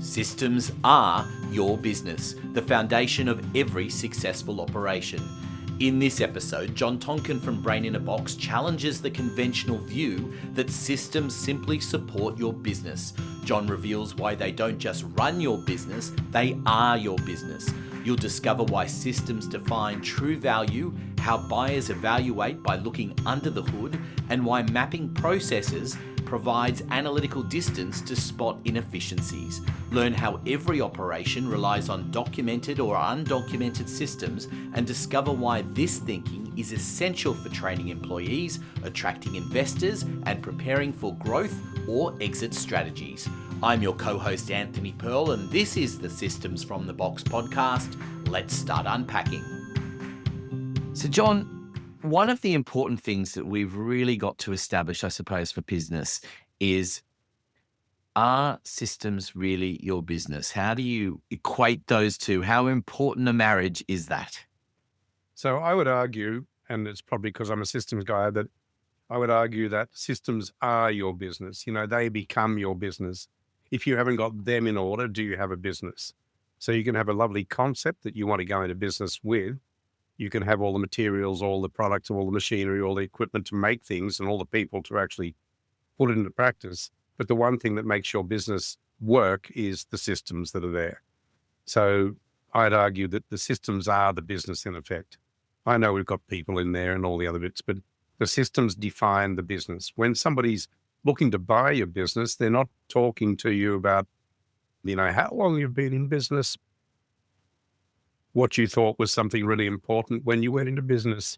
Systems are your business, the foundation of every successful operation. In this episode, John Tonkin from Brain in a Box challenges the conventional view that systems simply support your business. John reveals why they don't just run your business, they are your business. You'll discover why systems define true value, how buyers evaluate by looking under the hood, and why mapping processes provides analytical distance to spot inefficiencies. Learn how every operation relies on documented or undocumented systems and discover why this thinking is essential for training employees, attracting investors, and preparing for growth or exit strategies. I'm your co-host Anthony Pearl, and this is the Systems from the Box podcast. Let's start unpacking. So John, one of the important things that we've really got to establish, I suppose, for business is, are systems really your business? How do you equate those two? How important a marriage is that? So I would argue, and it's probably because I'm a systems guy, that I would argue that systems are your business. You know, they become your business. If you haven't got them in order, do you have a business? So you can have a lovely concept that you want to go into business with. You can have all the materials, all the products, all the machinery, all the equipment to make things and all the people to actually put it into practice. But the one thing that makes your business work is the systems that are there. So I'd argue that the systems are the business in effect. I know we've got people in there and all the other bits, but the systems define the business. When somebody's looking to buy your business, they're not talking to you about, how long you've been in business, what you thought was something really important when you went into business.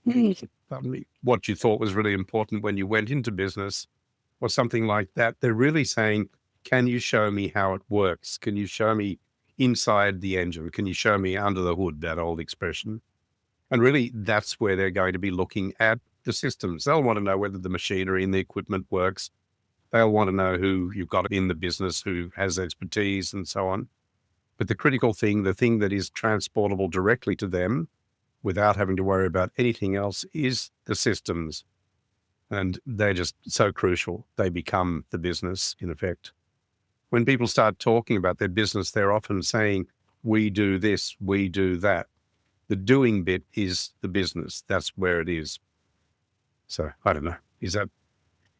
Pardon me. What you thought was really important when you went into business or something like that. They're really saying, can you show me how it works? Can you show me inside the engine? Can you show me under the hood, that old expression? And really, that's where they're going to be looking at the systems. They'll want to know whether the machinery and the equipment works. They'll want to know who you've got in the business, who has expertise and so on. But the critical thing, the thing that is transportable directly to them without having to worry about anything else, is the systems. And they're just so crucial. They become the business in effect. When people start talking about their business, they're often saying, we do this, we do that. The doing bit is the business. That's where it is. So I don't know. Is that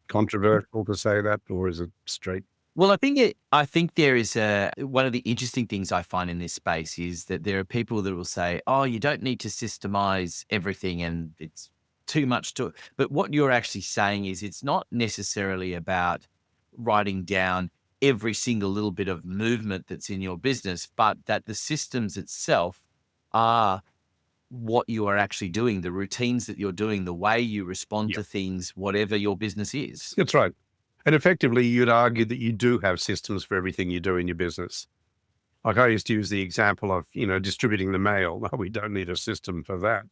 controversial to say that, or is it straight? Well, I think there is one of the interesting things I find in this space is that there are people that will say, oh, you don't need to systemize everything and it's too much to it. But what you're actually saying is it's not necessarily about writing down every single little bit of movement that's in your business, but that the systems itself are what you are actually doing, the routines that you're doing, the way you respond to things, whatever your business is. That's right. And effectively, you'd argue that you do have systems for everything you do in your business. Like I used to use the example of, distributing the mail. No, we don't need a system for that.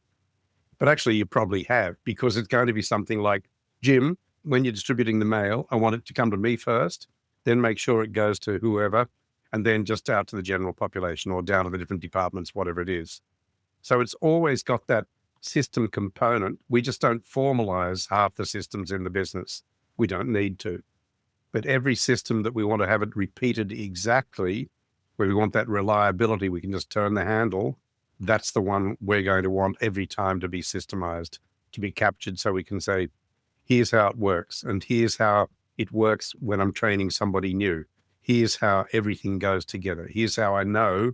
But actually, you probably have, because it's going to be something like, Jim, when you're distributing the mail, I want it to come to me first, then make sure it goes to whoever, and then just out to the general population or down to the different departments, whatever it is. So it's always got that system component. We just don't formalize half the systems in the business. We don't need to. But every system that we want to have it repeated exactly, where we want that reliability, we can just turn the handle. That's the one we're going to want every time to be systemized, to be captured, so we can say, here's how it works. And here's how it works when I'm training somebody new. Here's how everything goes together. Here's how I know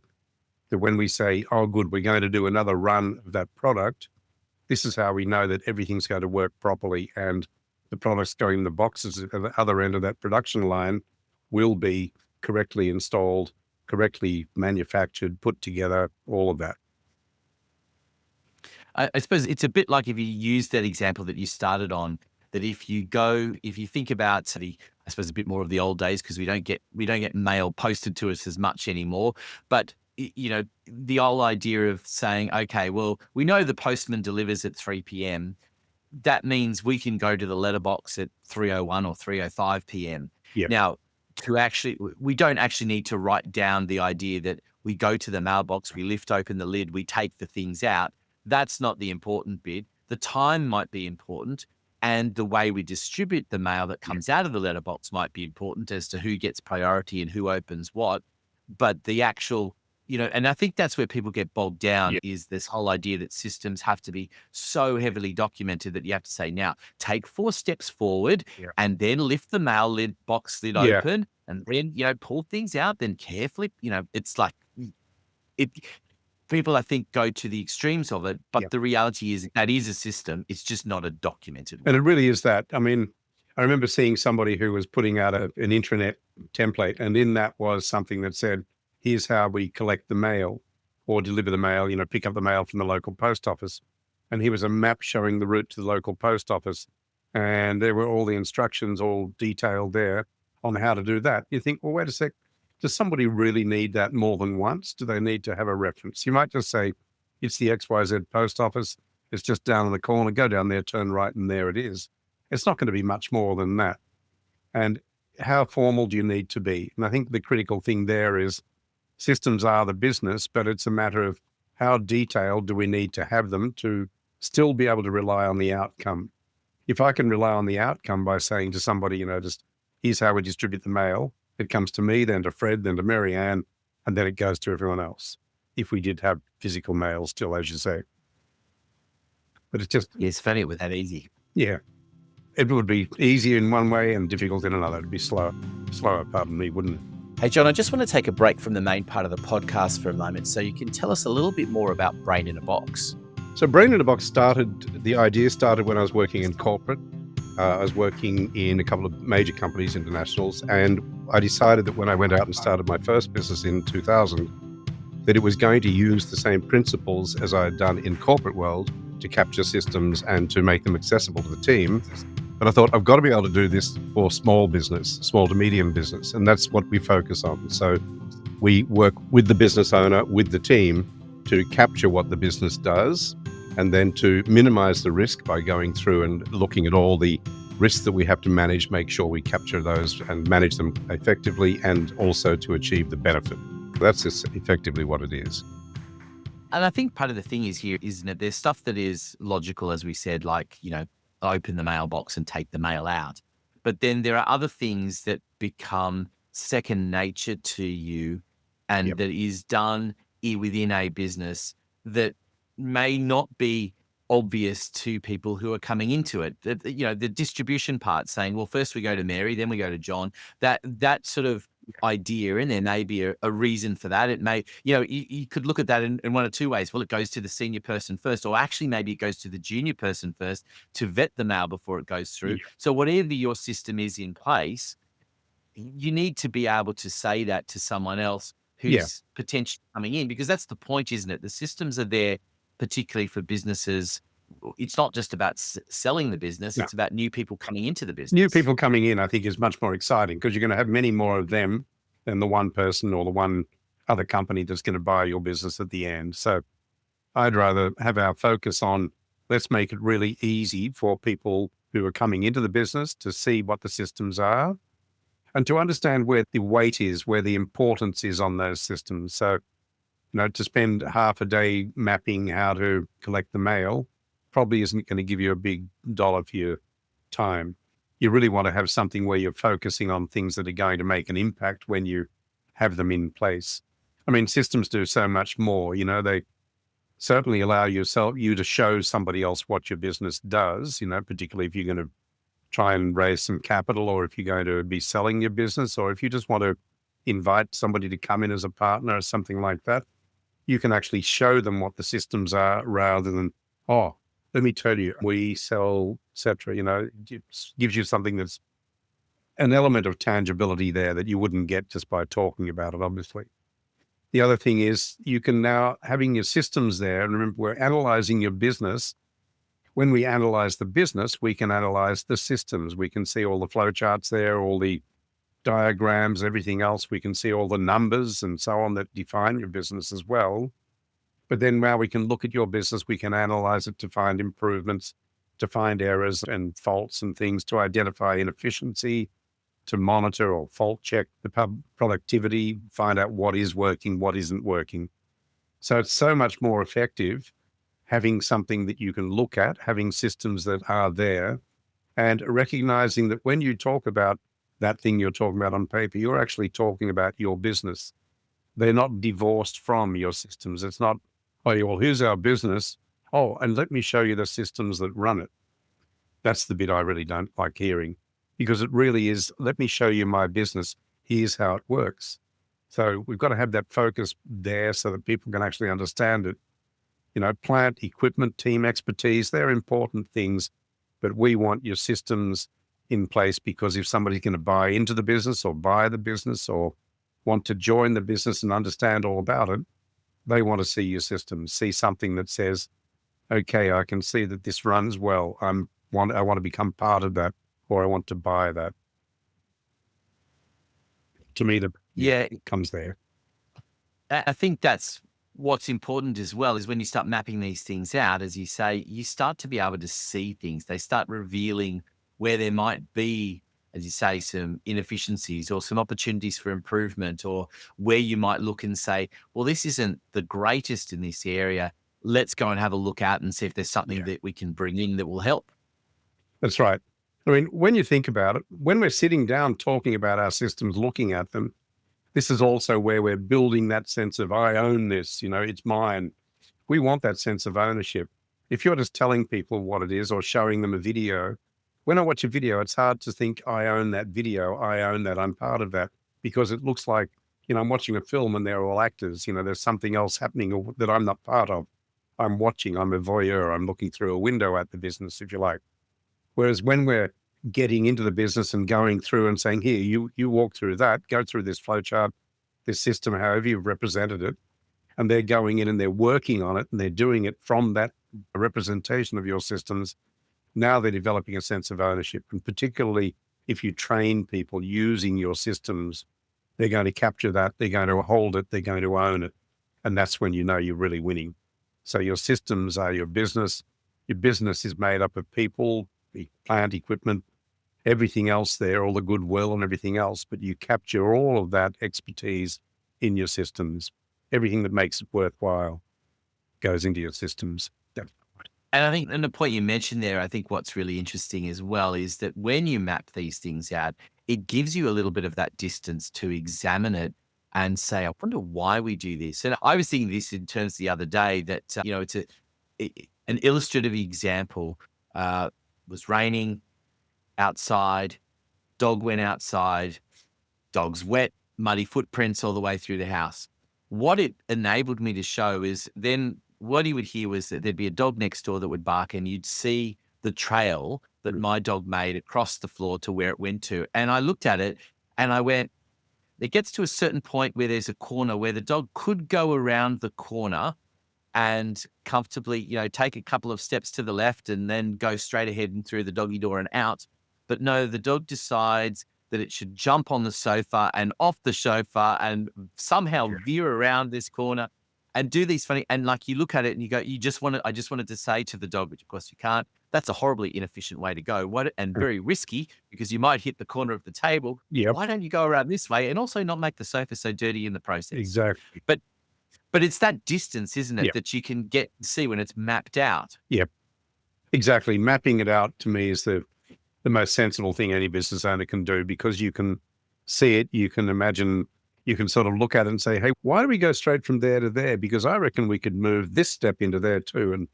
that when we say, oh, good, we're going to do another run of that product, this is how we know that everything's going to work properly and the products going in the boxes at the other end of that production line will be correctly installed, correctly manufactured, put together, all of that. I suppose it's a bit like if you use that example that you started on, that if you think about I suppose a bit more of the old days, because we don't get mail posted to us as much anymore, but the old idea of saying, okay, well, we know the postman delivers at 3 p.m. That means we can go to the letterbox at 3:01 or 3:05 p.m. Yep. Now, we don't actually need to write down the idea that we go to the mailbox, we lift open the lid, we take the things out. That's not the important bit. The time might be important, And the way we distribute the mail that comes out of the letterbox might be important as to who gets priority and who opens what. But the actual, and I think that's where people get bogged down Yeah. is this whole idea that systems have to be so heavily documented that you have to say, now take 4 steps forward Yeah. and then lift the mail box lid Yeah. open and then, pull things out, then carefully, it's like it. People, I think, go to the extremes of it, but Yeah. the reality is that is a system. It's just not a documented And one. it really is that. I mean, I remember seeing somebody who was putting out an intranet template, and in that was something that said, here's how we collect the mail or deliver the mail, pick up the mail from the local post office. And here was a map showing the route to the local post office. And there were all the instructions all detailed there on how to do that. You think, well, wait a sec, does somebody really need that more than once? Do they need to have a reference? You might just say, it's the XYZ post office. It's just down in the corner. Go down there, turn right, and there it is. It's not going to be much more than that. And how formal do you need to be? And I think the critical thing there is systems are the business, but it's a matter of how detailed do we need to have them to still be able to rely on the outcome. If I can rely on the outcome by saying to somebody, just here's how we distribute the mail. It comes to me, then to Fred, then to Mary Ann, and then it goes to everyone else. If we did have physical mail still, as you say. But it's just, It's funny with that easy. yeah, it would be easy in one way and difficult in another. It'd be slower, pardon me, wouldn't it? Hey, John, I just want to take a break from the main part of the podcast for a moment so you can tell us a little bit more about Brain in a Box. So Brain in a Box the idea started when I was working in corporate. I was working in a couple of major companies, internationals, and I decided that when I went out and started my first business in 2000, that it was going to use the same principles as I had done in corporate world to capture systems and to make them accessible to the team. But I thought, I've got to be able to do this for small business, small to medium business, and that's what we focus on. So we work with the business owner, with the team, to capture what the business does, and then to minimize the risk by going through and looking at all the risks that we have to manage, make sure we capture those and manage them effectively, and also to achieve the benefit. That's just effectively what it is. And I think part of the thing is here, isn't it? There's stuff that is logical, as we said, like, open the mailbox and take the mail out. But then there are other things that become second nature to you and Yep. that is done within a business that may not be obvious to people who are coming into it. The distribution part saying, well, first we go to Mary, then we go to John, that sort of idea, and there may be a reason for that. It may, you could look at that in one of two ways. Well, it goes to the senior person first, or actually maybe it goes to the junior person first to vet the mail before it goes through. Yeah. So whatever your system is in place, you need to be able to say that to someone else who's Yeah. potentially coming in, because that's the point, isn't it? The systems are there particularly for businesses. It's not just about selling the business. No. It's about new people coming into the business. New people coming in, I think, is much more exciting because you're going to have many more of them than the one person or the one other company that's going to buy your business at the end. So I'd rather have our focus on, let's make it really easy for people who are coming into the business to see what the systems are and to understand where the weight is, where the importance is on those systems. So, to spend half a day mapping how to collect the mail probably isn't going to give you a big dollar for your time. You really want to have something where you're focusing on things that are going to make an impact when you have them in place. I mean, systems do so much more. They certainly allow you to show somebody else what your business does, particularly if you're going to try and raise some capital, or if you're going to be selling your business, or if you just want to invite somebody to come in as a partner or something like that. You can actually show them what the systems are rather than, oh, let me tell you, we sell, etc. It gives you something that's an element of tangibility there that you wouldn't get just by talking about it, obviously. The other thing is you can now, having your systems there, and remember, we're analyzing your business. When we analyze the business, we can analyze the systems. We can see all the flow charts there, all the diagrams, everything else. We can see all the numbers and so on that define your business as well. But then now we can look at your business, we can analyze it to find improvements, to find errors and faults and things, to identify inefficiency, to monitor or fault check the productivity, find out what is working, what isn't working. So it's so much more effective having something that you can look at, having systems that are there and recognizing that when you talk about that thing you're talking about on paper, you're actually talking about your business. They're not divorced from your systems. It's not, oh, yeah, well, here's our business. Oh, and let me show you the systems that run it. That's the bit I really don't like hearing, because it really is, let me show you my business. Here's how it works. So we've got to have that focus there so that people can actually understand it. Plant, equipment, team expertise, they're important things, but we want your systems in place, because if somebody's going to buy into the business or buy the business or want to join the business and understand all about it, they want to see your systems, see something that says, okay, I can see that this runs well. I want to become part of that, or I want to buy that. To me, Yeah, it comes there. I think that's what's important as well, is when you start mapping these things out, as you say, you start to be able to see things. They start revealing where there might be, as you say, some inefficiencies or some opportunities for improvement, or where you might look and say, well, this isn't the greatest in this area. Let's go and have a look at and see if there's something that we can bring in that will help. That's right. I mean, when you think about it, when we're sitting down talking about our systems, looking at them, this is also where we're building that sense of, I own this, it's mine. We want that sense of ownership. If you're just telling people what it is or showing them a video, when I watch a video, it's hard to think, I own that video. I own that. I'm part of that, because it looks like, I'm watching a film and they're all actors. There's something else happening that I'm not part of. I'm watching, I'm a voyeur. I'm looking through a window at the business, if you like. Whereas when we're getting into the business and going through and saying, here, you walk through that, go through this flowchart, this system, however you've represented it, and they're going in and they're working on it and they're doing it from that representation of your systems, now they're developing a sense of ownership. And particularly if you train people using your systems, they're going to capture that, they're going to hold it, they're going to own it. And that's when you know you're really winning. So your systems are your business. Your business is made up of people, plant, equipment, everything else there, all the goodwill and everything else, but you capture all of that expertise in your systems. Everything that makes it worthwhile goes into your systems. And I think, and the point you mentioned there, I think what's really interesting as well is that when you map these things out, it gives you a little bit of that distance to examine it and say, I wonder why we do this. And I was thinking this in terms the other day that, it's an illustrative example. Was raining outside, dog went outside, dog's wet, muddy footprints all the way through the house. What it enabled me to show is then what you would hear was that there'd be a dog next door that would bark, and you'd see the trail that my dog made across the floor to where it went to. And I looked at it and I went, it gets to a certain point where there's a corner where the dog could go around the corner and comfortably, take a couple of steps to the left and then go straight ahead and through the doggy door and out. But no, the dog decides that it should jump on the sofa and off the sofa and somehow veer around this corner and do these funny, and like you look at it and you go, I just wanted to say to the dog, which of course you can't, that's a horribly inefficient way to go. And very risky, because you might hit the corner of the table. Yep. Why don't you go around this way and also not make the sofa so dirty in the process? Exactly. But it's that distance, isn't it, Yep. that you can see when it's mapped out. Yep. Exactly. Mapping it out to me is the most sensible thing any business owner can do, because you can see it, you can imagine, you can sort of look at it and say, hey, why do we go straight from there to there? Because I reckon we could move this step into there too. And,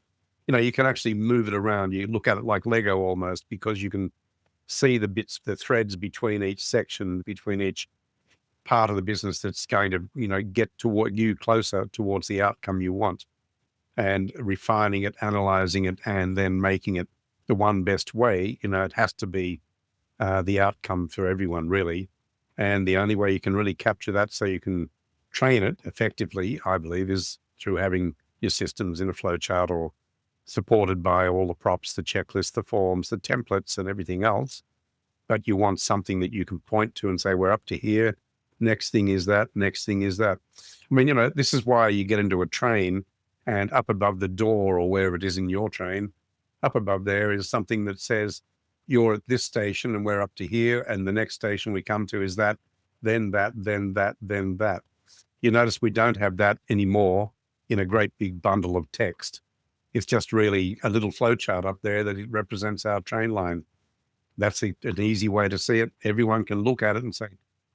you can actually move it around. You look at it like Lego almost, because you can see the bits, the threads between each section, between each part of the business that's going to, get toward you closer towards the outcome you want, and refining it, analyzing it, and then making it the one best way. It has to be the outcome for everyone, really. And the only way you can really capture that so you can train it effectively, I believe, is through having your systems in a flowchart or supported by all the props, the checklists, the forms, the templates, and everything else. But you want something that you can point to and say, we're up to here. Next thing is that. Next thing is that. I mean, this is why you get into a train, and up above the door, or wherever it is in your train, up above there is something that says, you're at this station and we're up to here. And the next station we come to is that, then that, then that, then that. You notice we don't have that anymore in a great big bundle of text. It's just really a little flowchart up there that it represents our train line. That's an easy way to see it. Everyone can look at it and say,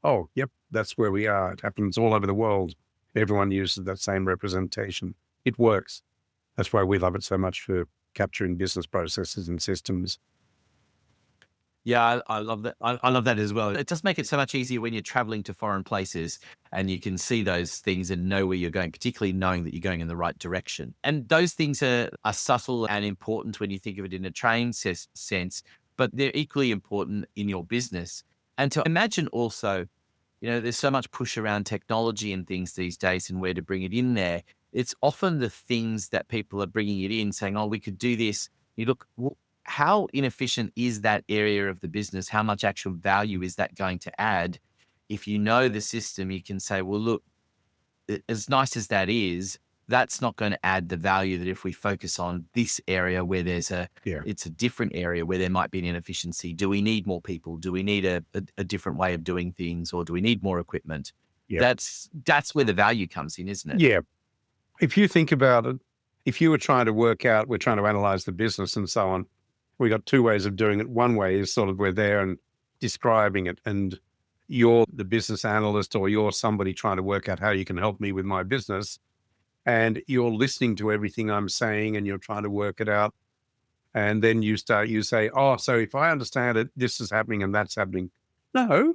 oh, yep, that's where we are. It happens all over the world. Everyone uses that same representation. It works. That's why we love it so much for capturing business processes and systems. Yeah, I love that. I love that as well. It does make it so much easier when you're traveling to foreign places and you can see those things and know where you're going, particularly knowing that you're going in the right direction. And those things are subtle and important when you think of it in a trained sense, but they're equally important in your business. And to imagine also, there's so much push around technology and things these days and where to bring it in there. It's often the things that people are bringing it in saying, oh, we could do this. You look, how inefficient is that area of the business? How much actual value is that going to add? If you know the system, you can say, well, look, as nice as that is, that's not going to add the value that if we focus on this area where it's a different area where there might be an inefficiency. Do we need more people? Do we need a different way of doing things, or do we need more equipment? Yeah. That's where the value comes in, isn't it? Yeah. If you think about it, if you were trying to we're trying to analyze the business and so on, we got two ways of doing it. One way is sort of we're there and describing it, and you're the business analyst or you're somebody trying to work out how you can help me with my business. And you're listening to everything I'm saying and you're trying to work it out. And then you say, oh, so if I understand it, this is happening and that's happening. No,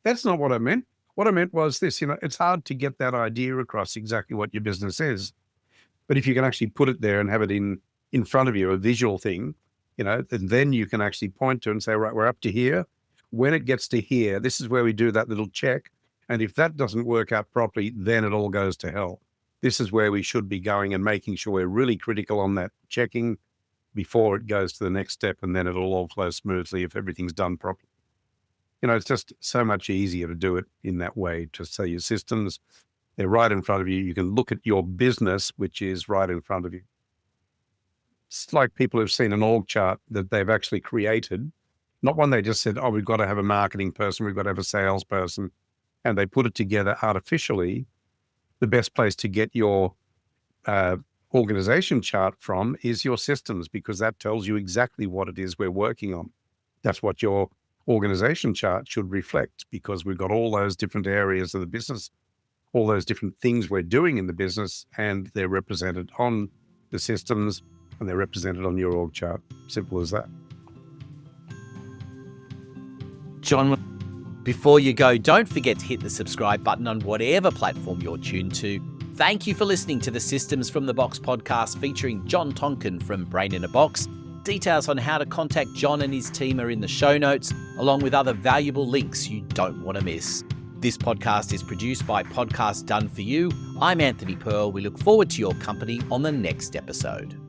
that's not what I meant. What I meant was this, it's hard to get that idea across exactly what your business is. But if you can actually put it there and have it in front of you, a visual thing, then you can actually point to and say, right, we're up to here. When it gets to here, this is where we do that little check. And if that doesn't work out properly, then it all goes to hell. This is where we should be going and making sure we're really critical on that checking before it goes to the next step. And then it'll all flow smoothly if everything's done properly. It's just so much easier to do it in that way. Just say your systems, they're right in front of you. You can look at your business, which is right in front of you. It's like people who've seen an org chart that they've actually created, not one they just said, oh, we've got to have a marketing person, we've got to have a salesperson, and they put it together artificially. The best place to get your organization chart from is your systems, because that tells you exactly what it is we're working on. That's what your organization chart should reflect, because we've got all those different areas of the business, all those different things we're doing in the business, and they're represented on the systems and they're represented on your org chart. Simple as that. John, before you go, don't forget to hit the subscribe button on whatever platform you're tuned to. Thank you for listening to the Systems from the Box podcast featuring John Tonkin from Brain in a Box. Details on how to contact John and his team are in the show notes, along with other valuable links you don't want to miss. This podcast is produced by Podcast Done For You. I'm Anthony Pearl. We look forward to your company on the next episode.